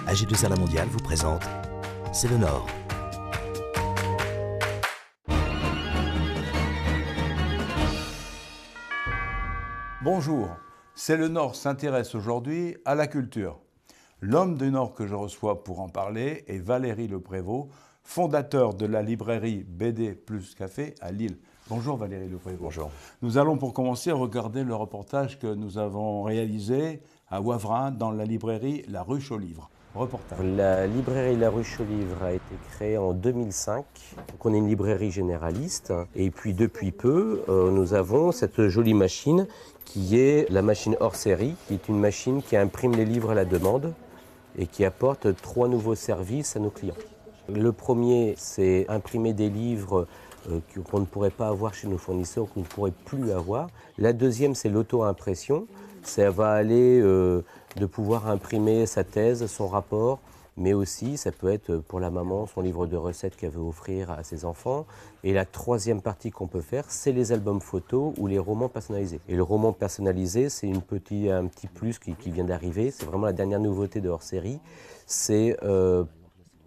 AG2R La Mondiale vous présente C'est le Nord. Bonjour, C'est le Nord s'intéresse aujourd'hui à la culture. L'homme du Nord que je reçois pour en parler est Valérie Le Prévost, fondateur de la librairie BD Plus Café à Lille. Bonjour Valérie Le Prévost. Bonjour. Nous allons pour commencer regarder le reportage que nous avons réalisé à Wavrin dans la librairie La Ruche aux Livres. Reportage. La librairie La Ruche aux Livres a été créée en 2005. Donc on est une librairie généraliste. Et puis depuis peu, nous avons cette jolie machine qui est la machine hors série, qui est une machine qui imprime les livres à la demande et qui apporte 3 nouveaux services à nos clients. Le premier, c'est imprimer des livres qu'on ne pourrait pas avoir chez nos fournisseurs, qu'on ne pourrait plus avoir. La deuxième, c'est l'auto-impression. Ça va aller de pouvoir imprimer sa thèse, son rapport, mais aussi ça peut être pour la maman son livre de recettes qu'elle veut offrir à ses enfants. Et la troisième partie qu'on peut faire, c'est les albums photos ou les romans personnalisés. Et le roman personnalisé, c'est un petit plus qui vient d'arriver. C'est vraiment la dernière nouveauté de hors-série. C'est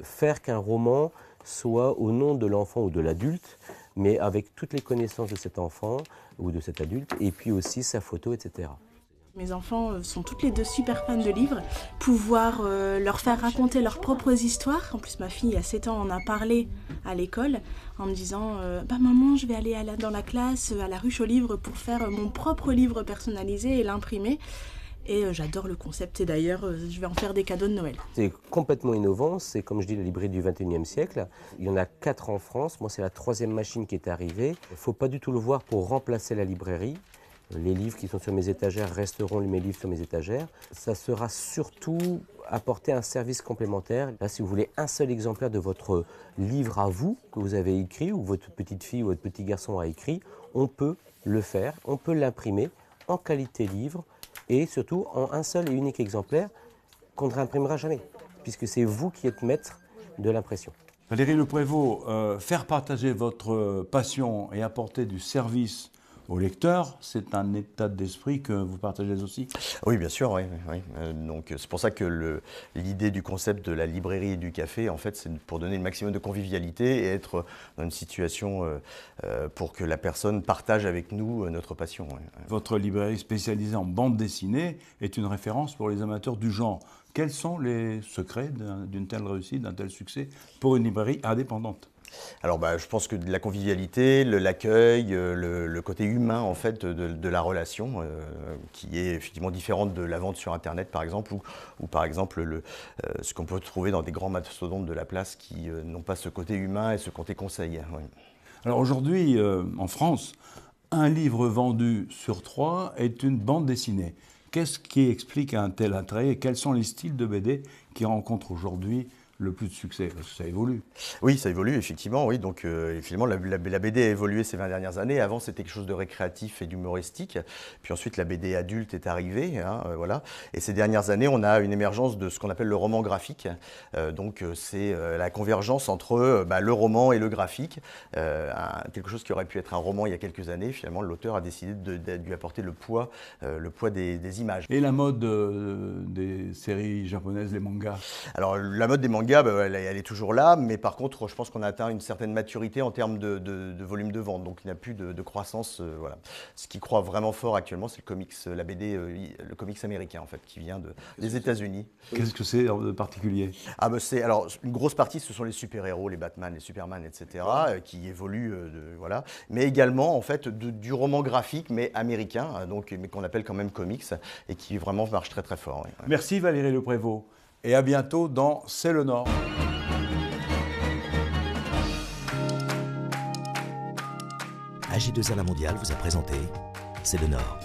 faire qu'un roman soit au nom de l'enfant ou de l'adulte, mais avec toutes les connaissances de cet enfant ou de cet adulte, et puis aussi sa photo, etc. Mes enfants sont toutes les deux super fans de livres. Pouvoir leur faire raconter leurs propres histoires. En plus, ma fille, à 7 ans, en a parlé à l'école en me disant maman, je vais aller dans la classe, à la Ruche aux Livres pour faire mon propre livre personnalisé et l'imprimer. Et j'adore le concept et d'ailleurs, je vais en faire des cadeaux de Noël. C'est complètement innovant, c'est comme je dis la librairie du 21e siècle. Il y en a 4 en France, moi c'est la 3e machine qui est arrivée. Il ne faut pas du tout le voir pour remplacer la librairie. Les livres qui sont sur mes étagères resteront mes livres sur mes étagères. Ça sera surtout apporter un service complémentaire. Là, si vous voulez un seul exemplaire de votre livre à vous, que vous avez écrit, ou votre petite fille ou votre petit garçon a écrit, on peut le faire, on peut l'imprimer en qualité livre et surtout en un seul et unique exemplaire qu'on ne réimprimera jamais, puisque c'est vous qui êtes maître de l'impression. Valérie Le Prévost, faire partager votre passion et apporter du service au lecteur, c'est un état d'esprit que vous partagez aussi? Oui, bien sûr, oui. Donc c'est pour ça que l'idée du concept de la librairie et du café, en fait, c'est pour donner le maximum de convivialité et être dans une situation pour que la personne partage avec nous notre passion. Ouais. Votre librairie spécialisée en bande dessinée est une référence pour les amateurs du genre. Quels sont les secrets d'une telle réussite, d'un tel succès pour une librairie indépendante? Alors je pense que la convivialité, l'accueil, le côté humain en fait de la relation qui est effectivement différente de la vente sur internet par exemple ou par exemple ce qu'on peut trouver dans des grands mastodontes de la place qui n'ont pas ce côté humain et ce côté conseil. Ouais. Alors aujourd'hui en France, un livre vendu sur 3 est une bande dessinée. Qu'est-ce qui explique un tel attrait et quels sont les styles de BD qui rencontrent aujourd'hui le plus de succès? Parce que ça évolue. Oui, ça évolue, effectivement. Oui. Donc, finalement, la BD a évolué ces 20 dernières années. Avant, c'était quelque chose de récréatif et d'humoristique. Puis ensuite, la BD adulte est arrivée. Voilà. Et ces dernières années, on a une émergence de ce qu'on appelle le roman graphique. Donc, c'est la convergence entre le roman et le graphique. Quelque chose qui aurait pu être un roman il y a quelques années. Finalement, l'auteur a décidé de lui apporter le poids des images. Et la mode des séries japonaises, les mangas? Alors, la mode des mangas, elle est toujours là, mais par contre, je pense qu'on a atteint une certaine maturité en termes de volume de vente, donc il n'y a plus de croissance. Voilà. Ce qui croît vraiment fort actuellement, c'est le comics, la BD, le comics américain en fait, qui vient des États-Unis. Qu'est-ce que c'est de particulier? Alors une grosse partie, ce sont les super-héros, les Batman, les Superman, etc., qui évoluent, voilà. Mais également en fait du roman graphique, mais américain, mais qu'on appelle quand même comics, et qui vraiment marche très très fort. Ouais. Merci Valérie Le Prévost. Et à bientôt dans C'est le Nord. AG2R La Mondiale vous a présenté C'est le Nord.